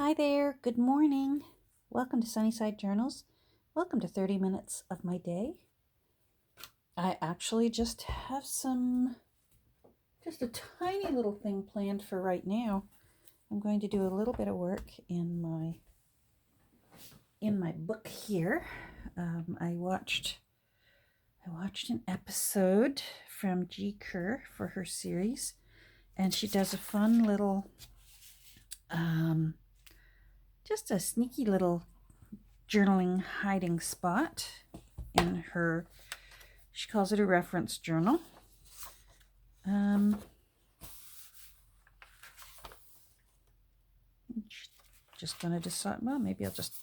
Hi there, good morning. Welcome to Sunnyside Journals. Welcome to 30 minutes of my day. I actually just have just a tiny little thing planned for right now. I'm going to do a little bit of work in my book here. I watched an episode from G. Kerr for her series, and she does a fun little just a sneaky little journaling hiding spot in her, she calls it a reference journal. Just going to decide, well, maybe I'll just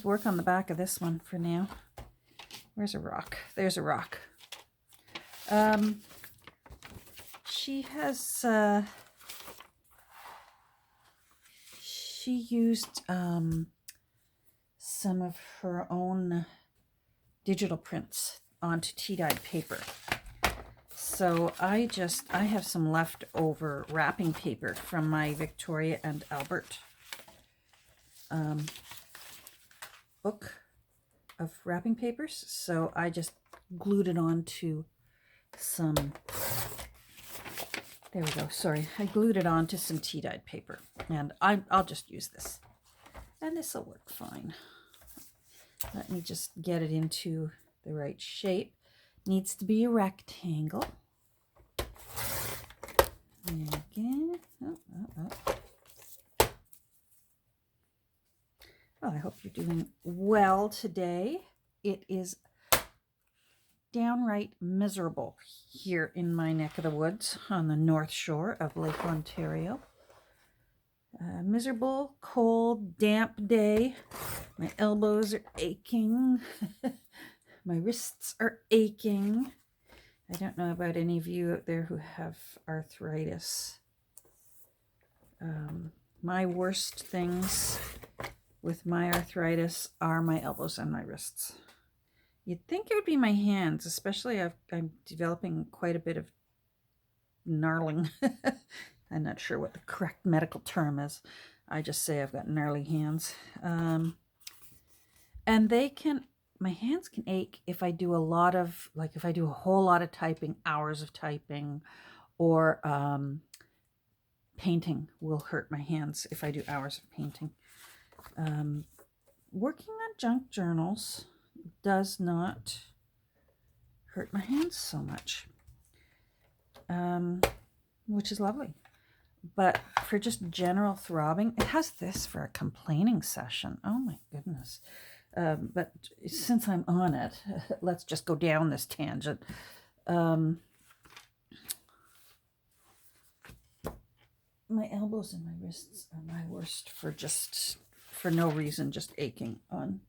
work on the back of this one for now. Where's a rock? There's a rock. She has, she used some of her own digital prints onto tea-dyed paper. So I have some leftover wrapping paper from my Victoria and Albert book of wrapping papers. So I just glued it onto some, there we go, sorry. I glued it onto some tea-dyed paper, and I'll just use this. And this will work fine. Let me just get it into the right shape. Needs to be a rectangle. Again. Well, I hope you're doing well today. It is downright miserable here in my neck of the woods on the North Shore of Lake Ontario. Miserable, cold, damp day. My elbows are aching. My wrists are aching. I don't know about any of you out there who have arthritis. My worst things with my arthritis are my elbows and my wrists. You'd think it would be my hands, especially I'm developing quite a bit of gnarling. I'm not sure what the correct medical term is. I just say I've got gnarly hands. And my hands can ache if I do a lot of, if I do a whole lot of typing, hours of typing, or painting will hurt my hands if I do hours of painting. Working on junk journals does not hurt my hands so much, which is lovely. But for just general throbbing, it has this for a complaining session. Oh my goodness. But since I'm on it, let's just go down this tangent. My elbows and my wrists are my worst for no reason, just aching on.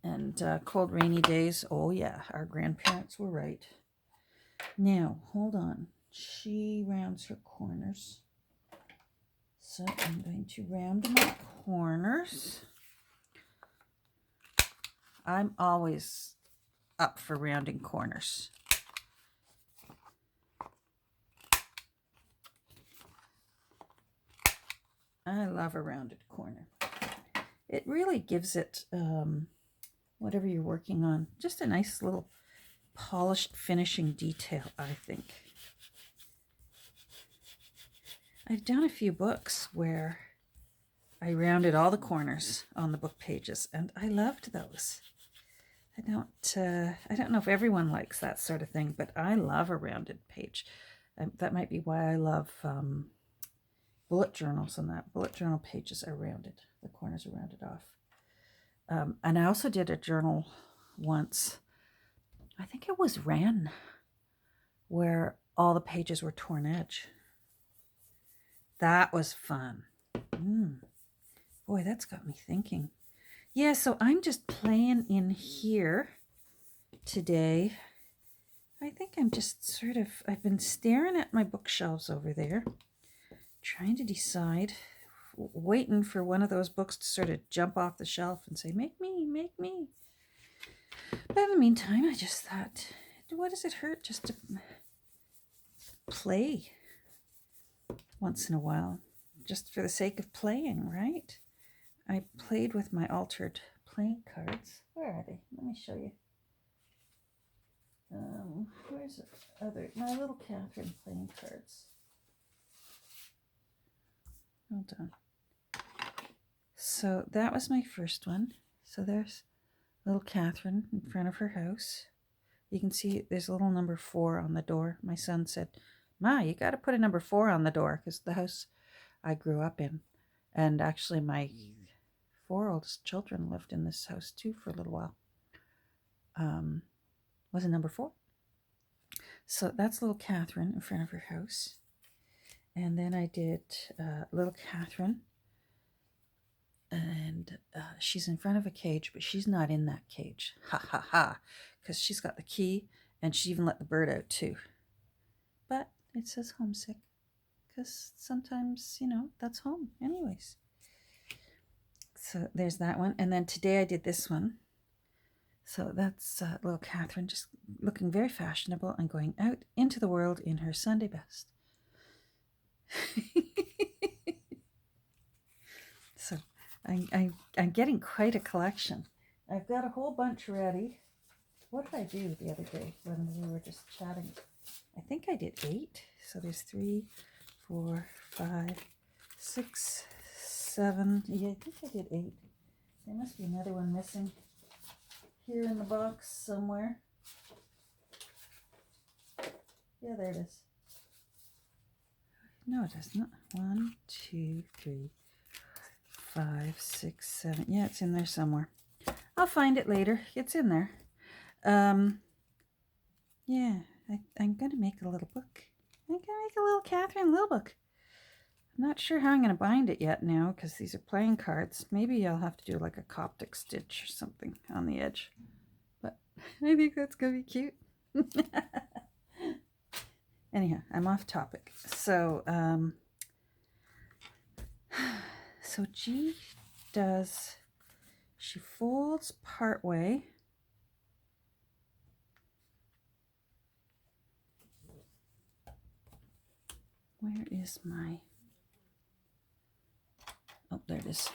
And cold, rainy days, oh yeah, our grandparents were right. Now, hold on. She rounds her corners. So I'm going to round my corners. I'm always up for rounding corners. I love a rounded corner. It really gives it, whatever you're working on, just a nice little polished finishing detail, I think. I've done a few books where I rounded all the corners on the book pages, and I loved those. I don't know if everyone likes that sort of thing, but I love a rounded page. That might be why I love bullet journals, and that bullet journal pages are rounded. The corners are rounded off. And I also did a journal once, I think it was Wren, where all the pages were torn edge. That was fun. Boy, that's got me thinking. Yeah, so I'm just playing in here today. I think I'm just I've been staring at my bookshelves over there, trying to decide, waiting for one of those books to sort of jump off the shelf and say, make me, make me. But in the meantime, I just thought, what does it hurt just to play once in a while? just for the sake of playing, right? I played with my altered playing cards. Where are they? Let me show you. Where's it? My little Catherine playing cards. Hold on. So that was my first one. So there's little Catherine in front of her house. You can see there's a little number 4 on the door. My son said, "Ma, you got to put a number 4 on the door," because the house I grew up in. And actually my 4 oldest children lived in this house too for a little while. Was it number 4? So that's little Catherine in front of her house. And then I did little Catherine. And she's in front of a cage, but she's not in that cage. Ha ha ha. Because she's got the key, and she even let the bird out too. But it says homesick. Because sometimes, that's home anyways. So there's that one. And then today I did this one. So that's little Catherine just looking very fashionable and going out into the world in her Sunday best. So I'm getting quite a collection. I've got a whole bunch ready. What did I do the other day when we were just chatting? I think I did 8. So there's 3, 4, 5, 6, 7. Yeah, I think I did 8. There must be another one missing here in the box somewhere. Yeah, there it is. No, it doesn't. 1, 2, 3, 5, 6, 7. Yeah, it's in there somewhere. I'll find it later. It's in there. Yeah, I'm going to make a little book. I'm going to make a little Catherine little book. I'm not sure how I'm going to bind it yet now because these are playing cards. Maybe I'll have to do like a Coptic stitch or something on the edge. But I think that's going to be cute. Anyhow, I'm off topic. So, so G does, she folds part way. Where is my, oh, there it is.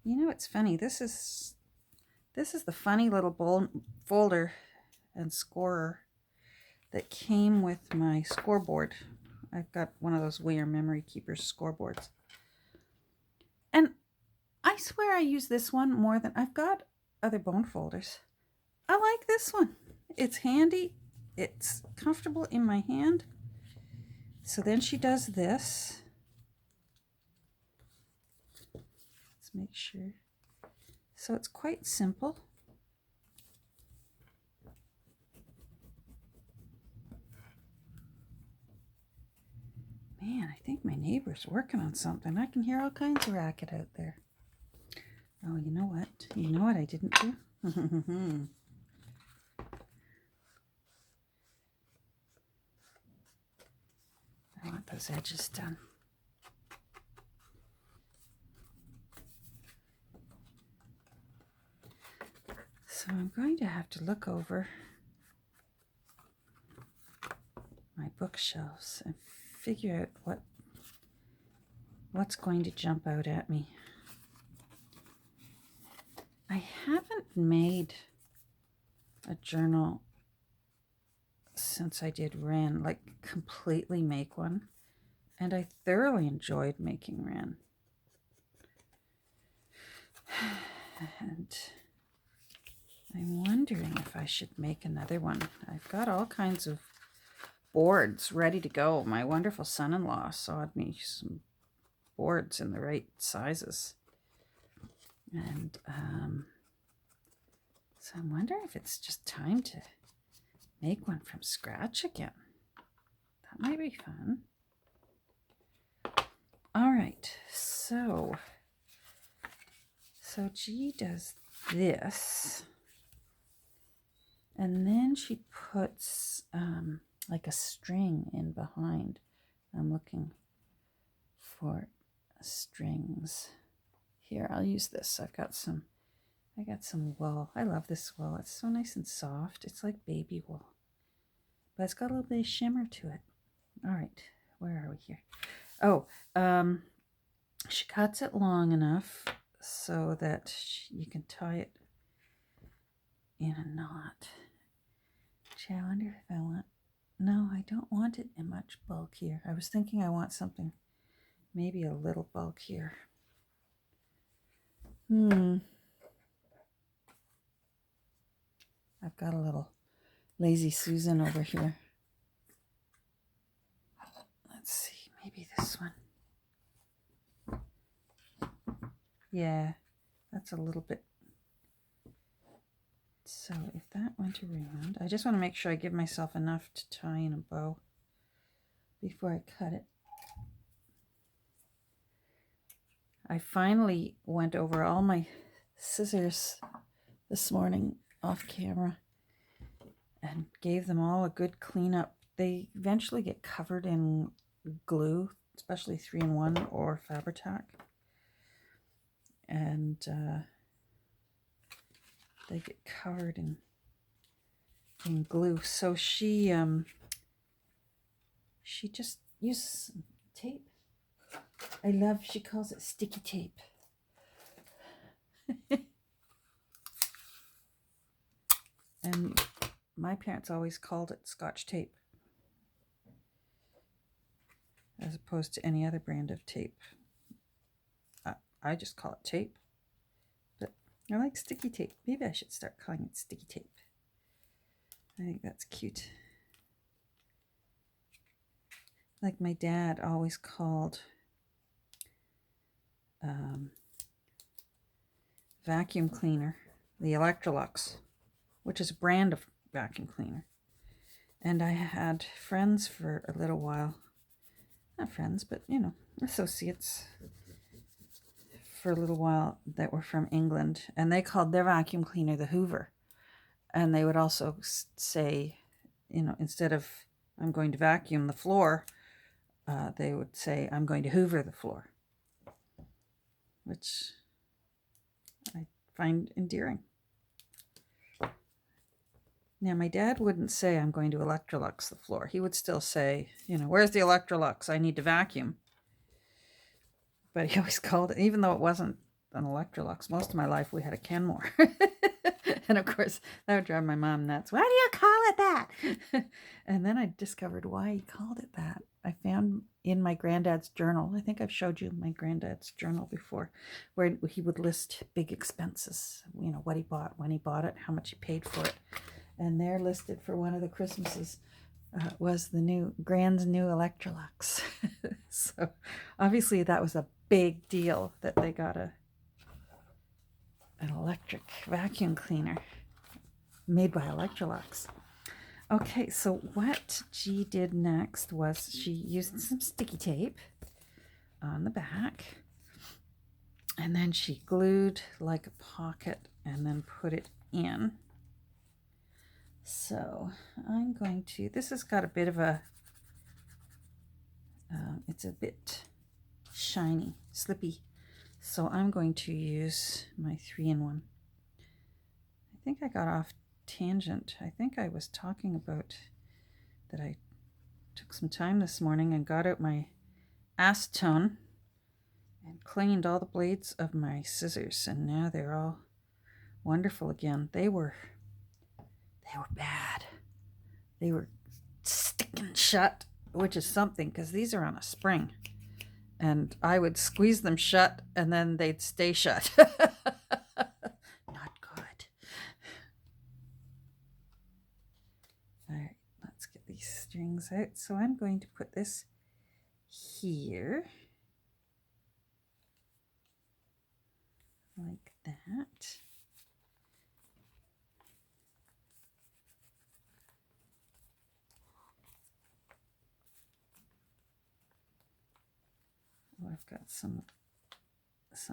It's funny. This is the funny little folder and scorer that came with my scoreboard. I've got one of those Weir Memory Keepers scoreboards. And I swear I use this one more than, I've got other bone folders. I like this one. It's handy. It's comfortable in my hand. So then she does this. Let's make sure. So it's quite simple. Man, I think my neighbor's working on something. I can hear all kinds of racket out there. Oh, you know what? You know what I didn't do? I want those edges done. So I'm going to have to look over my bookshelves and figure out what's going to jump out at me. I haven't made a journal since I did Ren, like completely make one, and I thoroughly enjoyed making Ren. And I'm wondering if I should make another one. I've got all kinds of boards ready to go. My wonderful son-in-law sawed me some boards in the right sizes. And so I'm wondering if it's just time to make one from scratch again. That might be fun. All right, so G does this. And then she puts like a string in behind. I'm looking for strings. Here, I'll use this. I got some wool. I love this wool. It's so nice and soft. It's like baby wool. But it's got a little bit of shimmer to it. All right. where are we here? Oh, she cuts it long enough so that you can tie it in a knot. Gee, I wonder if I want... No, I don't want it in much bulkier. I was thinking I want something maybe a little bulkier. I've got a little Lazy Susan over here. Let's see, maybe this one. Yeah, that's a little bit. So if that went around, I just want to make sure I give myself enough to tie in a bow before I cut it. I finally went over all my scissors this morning off camera and gave them all a good cleanup. They eventually get covered in glue, especially 3-in-1 or Fabri-Tac. And they get covered in glue. So she just uses some tape. I love, she calls it sticky tape. And my parents always called it Scotch tape, as opposed to any other brand of tape. I just call it tape, but I like sticky tape. Maybe I should start calling it sticky tape. I think that's cute. Like my dad always called vacuum cleaner the Electrolux, which is a brand of vacuum cleaner. And I had friends for a little while, not friends, but associates for a little while that were from England, and they called their vacuum cleaner the Hoover. And they would also say, instead of I'm going to vacuum the floor, they would say I'm going to Hoover the floor, which I find endearing. Now, my dad wouldn't say I'm going to Electrolux the floor. He would still say, where's the Electrolux? I need to vacuum. But he always called it, even though it wasn't an Electrolux. Most of my life we had a Kenmore. And of course, that would drive my mom nuts. Why do you call it that? And then I discovered why he called it that. I found in my granddad's journal, I think I've showed you my granddad's journal before, where he would list big expenses, what he bought, when he bought it, how much he paid for it. And there listed for one of the Christmases was the Grand's new Electrolux. So obviously that was a big deal that they got an electric vacuum cleaner made by Electrolux. Okay, so what G did next was she used some sticky tape on the back, and then she glued like a pocket and then put it in. So I'm going to, this has got a bit of a, it's a bit shiny, slippy. So I'm going to use my 3-in-1. I think I got off tangent. I think I was talking about that I took some time this morning and got out my acetone and cleaned all the blades of my scissors, and now they're all wonderful again. They were bad. They were sticking shut, which is something because these are on a spring. And I would squeeze them shut and then they'd stay shut. Not good. All right, let's get these strings out. So I'm going to put this here. Like that. Oh, I've got some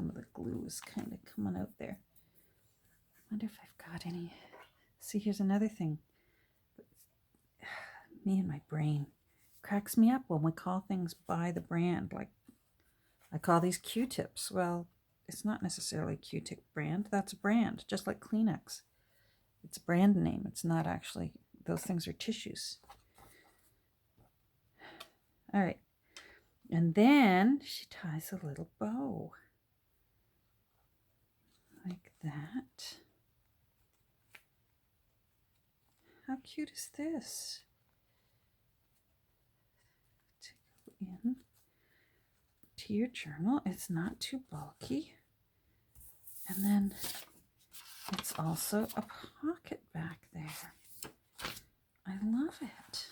of the glue is kind of coming out there. I wonder if I've got any. See, here's another thing. Me and my brain cracks me up when we call things by the brand. Like, I call these Q-tips. Well, it's not necessarily a Q-tip brand. That's a brand, just like Kleenex. It's a brand name. It's not actually, those things are tissues. All right. And then she ties a little bow. Like that. How cute is this? To go in to your journal. It's not too bulky. And then it's also a pocket back there. I love it.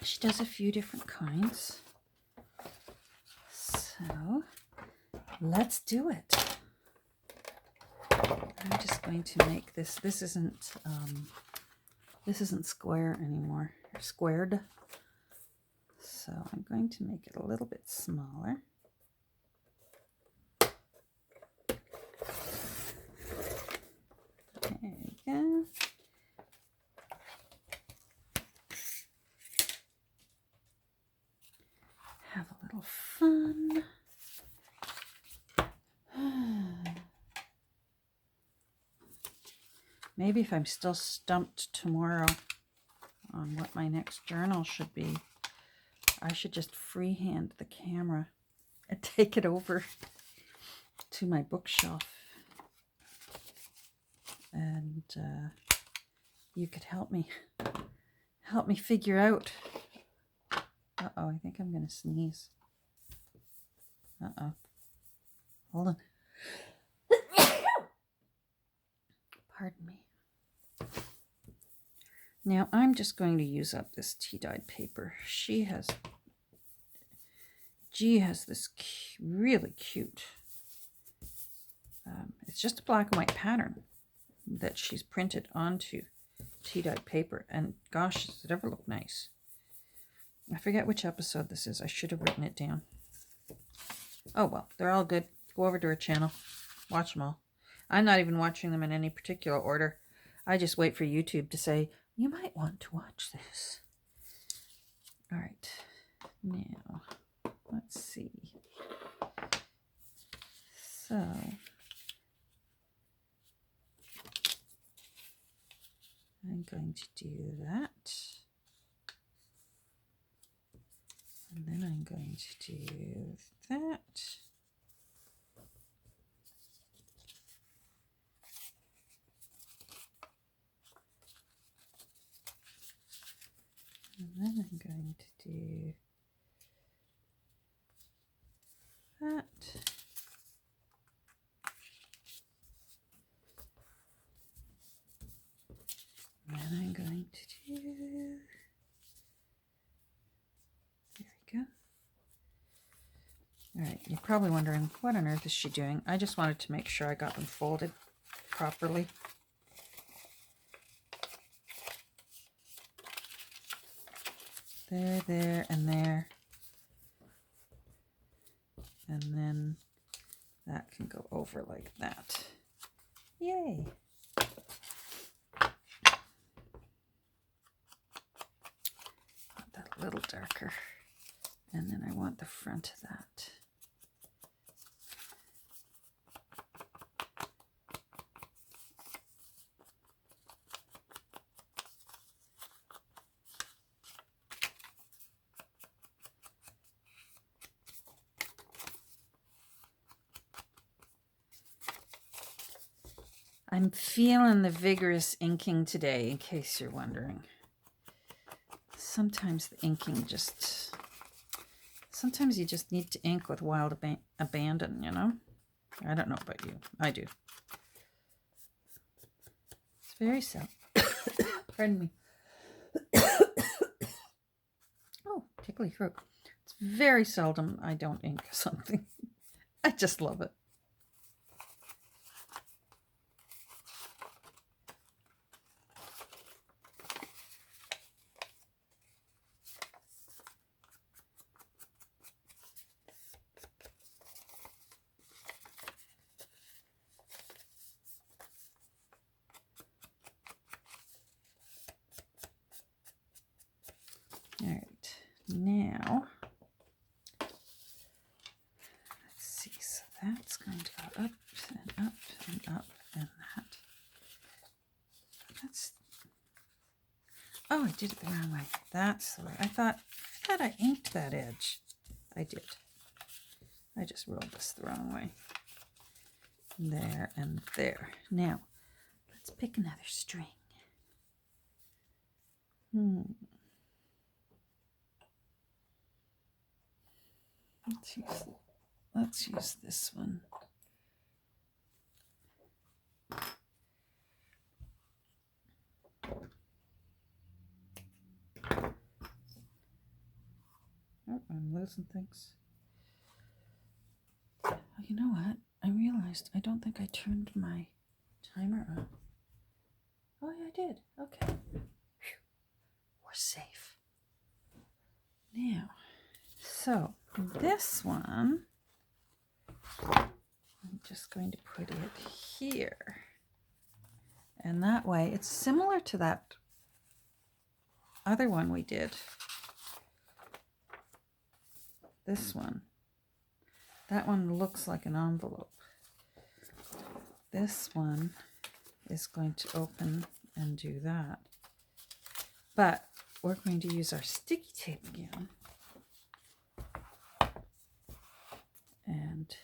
She does a few different kinds. So let's do it. I'm just going to make this. This isn't square anymore. Or squared. So I'm going to make it a little bit smaller. There we go. Have a little fun. Maybe if I'm still stumped tomorrow on what my next journal should be, I should just freehand the camera and take it over to my bookshelf. And you could help me figure out. Uh-oh, I think I'm going to sneeze. Uh-oh. Hold on. Pardon me. Now I'm just going to use up this tea-dyed paper. G has this really cute, it's just a black and white pattern that she's printed onto tea-dyed paper. And gosh, does it ever look nice. I forget which episode this is. I should have written it down. Oh well, they're all good. Go over to her channel. Watch them all. I'm not even watching them in any particular order. I just wait for YouTube to say, you might want to watch this. All right. Now, let's see. So, I'm going to do that. And then I'm going to do that. And then I'm going to do that. And then I'm going to do, there we go. All right, you're probably wondering, what on earth is she doing? I just wanted to make sure I got them folded properly. There, and there. And then that can go over like that. Yay! Want that a little darker. And then I want the front of that. I'm feeling the vigorous inking today, in case you're wondering. Sometimes the inking just... Sometimes you just need to ink with wild abandon, you know? I don't know about you. I do. It's very seldom. Pardon me. Oh, tickly throat. It's very seldom I don't ink something. I just love it. All right, now, let's see, so that's going to go up and up and up and that. Oh, I did it the wrong way. That's the way. I thought I inked that edge. I did. I just rolled this the wrong way. There and there. Now, let's pick another string. Let's use this one. Oh, I'm losing things. Oh, you know what? I realized I don't think I turned my timer on. Oh, yeah, I did. Okay. Whew. We're safe. Now, so this one, I'm just going to put it here. And that way, it's similar to that other one we did. This one. That one looks like an envelope. This one is going to open and do that. But we're going to use our sticky tape again. And do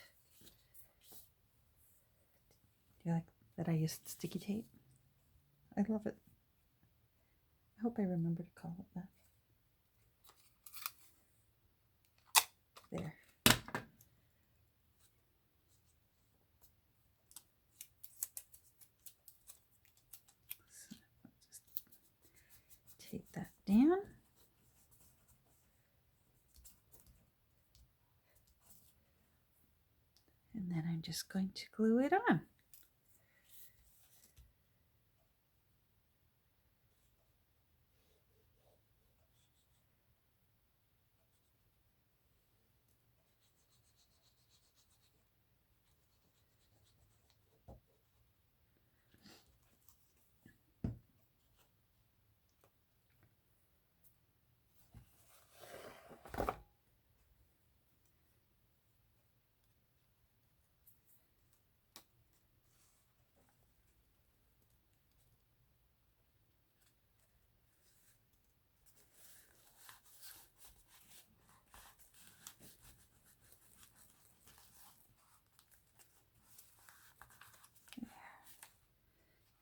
you like that I used sticky tape? I love it. I hope I remember to call it that. There. So just tape that down. And then I'm just going to glue it on.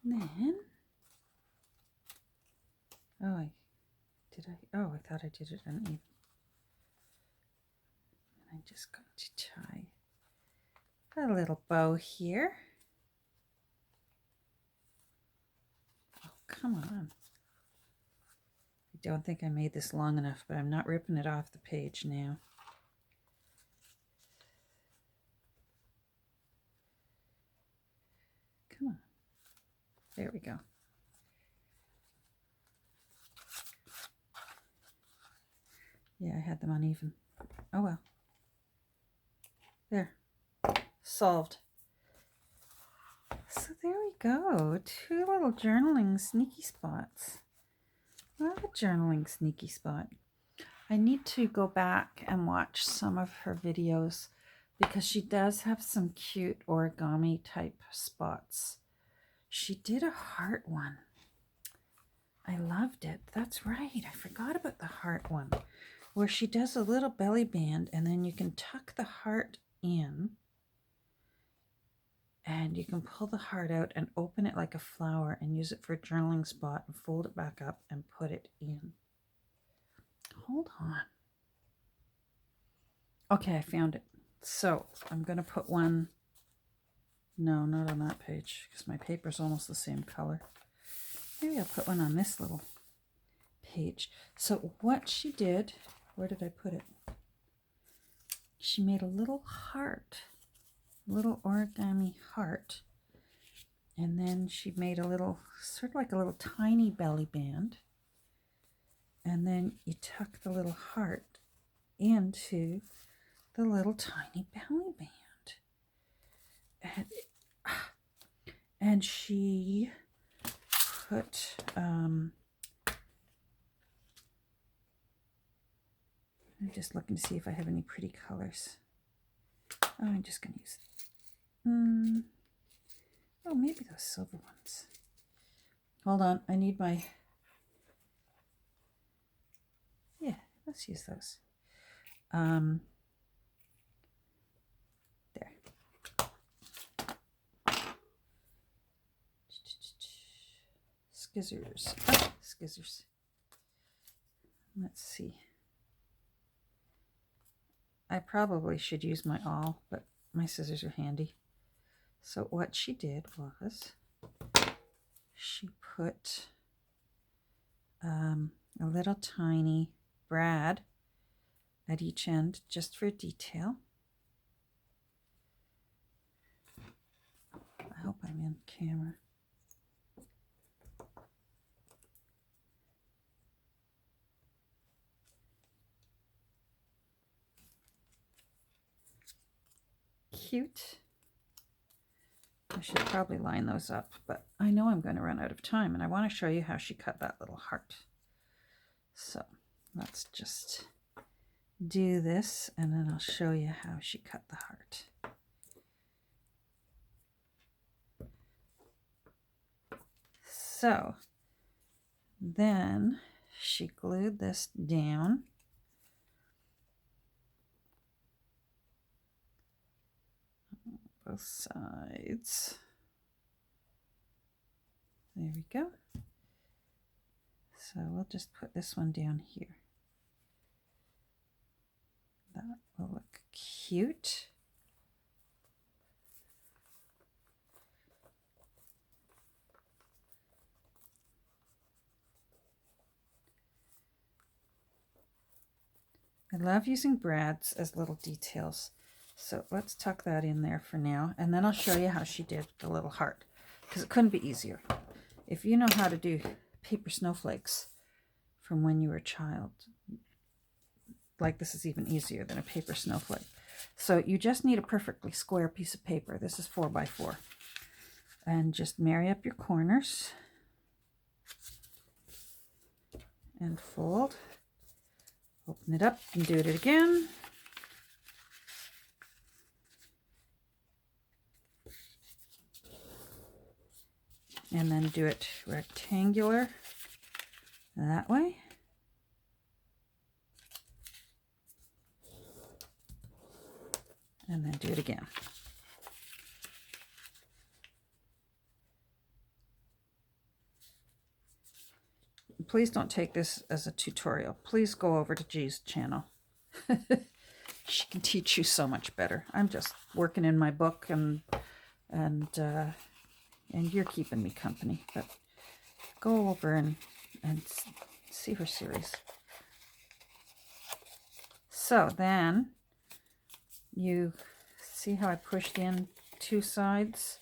Then, I thought I did it uneven. I'm just going to tie a little bow here. Oh, come on. I don't think I made this long enough, but I'm not ripping it off the page now. Come on. There we go. Yeah, I had them uneven. Oh well. There. Solved. So there we go. 2 little journaling sneaky spots. Love a journaling sneaky spot. I need to go back and watch some of her videos because she does have some cute origami type spots. She did a heart one. I loved it. That's right. I forgot about the heart one, where she does a little belly band and then you can tuck the heart in and you can pull the heart out and open it like a flower and use it for a journaling spot and fold it back up and put it in. Hold on. Okay, I found it. So I'm going to put one. No, not on that page because my paper's almost the same color. Maybe I'll put one on this little page. So what she did, where did I put it? She made a little heart, little origami heart. And then she made a little, sort of like a little tiny belly band. And then you tuck the little heart into the little tiny belly band. And she put, I'm just looking to see if I have any pretty colors. Oh, I'm just going to use, oh, maybe those silver ones. Hold on, I need my Let's use those. There. Scissors. Oh, scissors. Let's see. I probably should use my awl, but my scissors are handy. So what she did was she put a little tiny brad at each end just for detail. I hope I'm in camera. Cute. I should probably line those up, but I know I'm going to run out of time, and I want to show you how she cut that little heart. So let's just do this, and then I'll show you how she cut the heart. So then she glued this down. Both sides. There we go. So we'll just put this one down here. That will look cute. I love using brads as little details. So let's tuck that in there for now, and then I'll show you how she did the little heart, because it couldn't be easier. If you know how to do paper snowflakes from when you were a child, like this is even easier than a paper snowflake. So you just need a perfectly square piece of paper. This is 4 by 4. And just marry up your corners and fold. Open it up and do it again. And then do it rectangular that way. And then do it again. Please don't take this as a tutorial. Please go over to G's channel. She can teach you so much better. I'm just working in my book, and you're keeping me company. But go over and see her series. So then you see how I pushed in 2 sides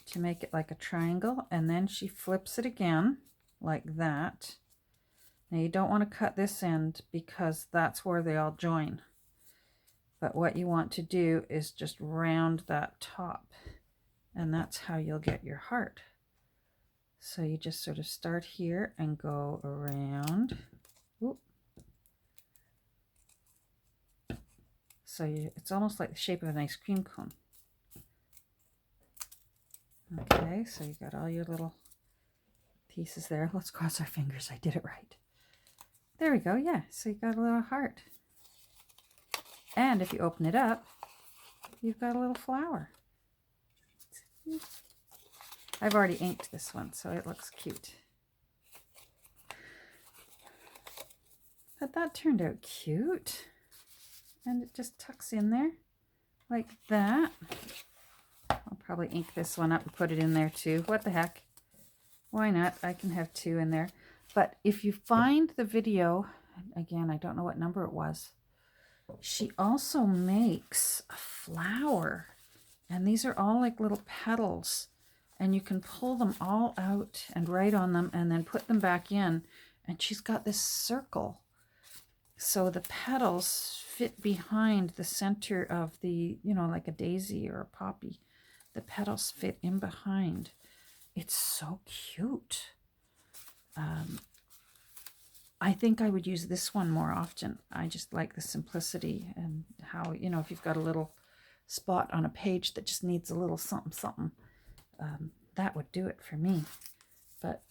to make it like a triangle, and then she flips it again like that. Now you don't want to cut this end because that's where they all join. But what you want to do is just round that top, and that's how you'll get your heart. So you just sort of start here and go around. Oop. So it's almost like the shape of an ice cream cone. Okay, so you got all your little pieces there. Let's cross our fingers. I did it right. There we go. Yeah, so you got a little heart. And if you open it up, you've got a little flower. I've already inked this one, so it looks cute. But that turned out cute. And it just tucks in there like that. I'll probably ink this one up and put it in there too. What the heck? Why not? I can have 2 in there. But if you find the video, again, I don't know what number it was, she also makes a flower. And these are all like little petals. And you can pull them all out and write on them and then put them back in. And she's got this circle. So the petals fit behind the center of the, you know, like a daisy or a poppy. The petals fit in behind. It's so cute. I think I would use this one more often. I just like the simplicity and how, you know, if you've got a little spot on a page that just needs a little something, something, that would do it for me. But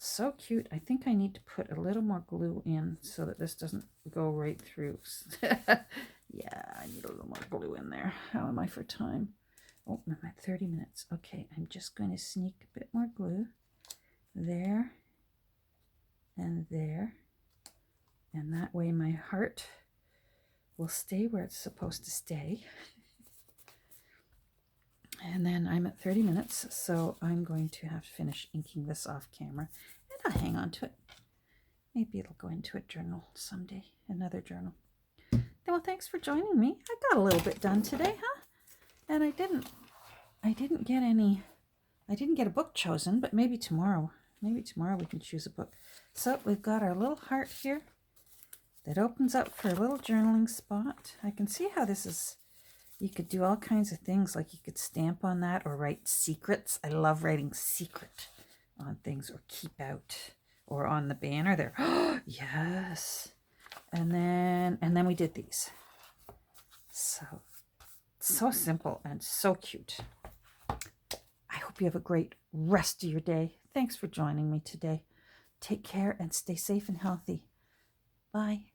So cute. I think I need to put a little more glue in so that this doesn't go right through. Yeah, I need a little more glue in there. How am I for time? Oh, I'm at 30 minutes. Okay, I'm just going to sneak a bit more glue there and there. And that way my heart will stay where it's supposed to stay. And then I'm at 30 minutes, so I'm going to have to finish inking this off camera. And I'll hang on to it. Maybe it'll go into a journal someday, another journal. Well, thanks for joining me. I got a little bit done today, huh? And I didn't get a book chosen, but maybe tomorrow we can choose a book. So we've got our little heart here that opens up for a little journaling spot. I can see how this is, you could do all kinds of things, like you could stamp on that or write secrets. I love writing secret on things, or keep out, or on the banner there. Yes. And then we did these. So simple and so cute. I hope you have a great rest of your day. Thanks for joining me today. Take care and stay safe and healthy. Bye.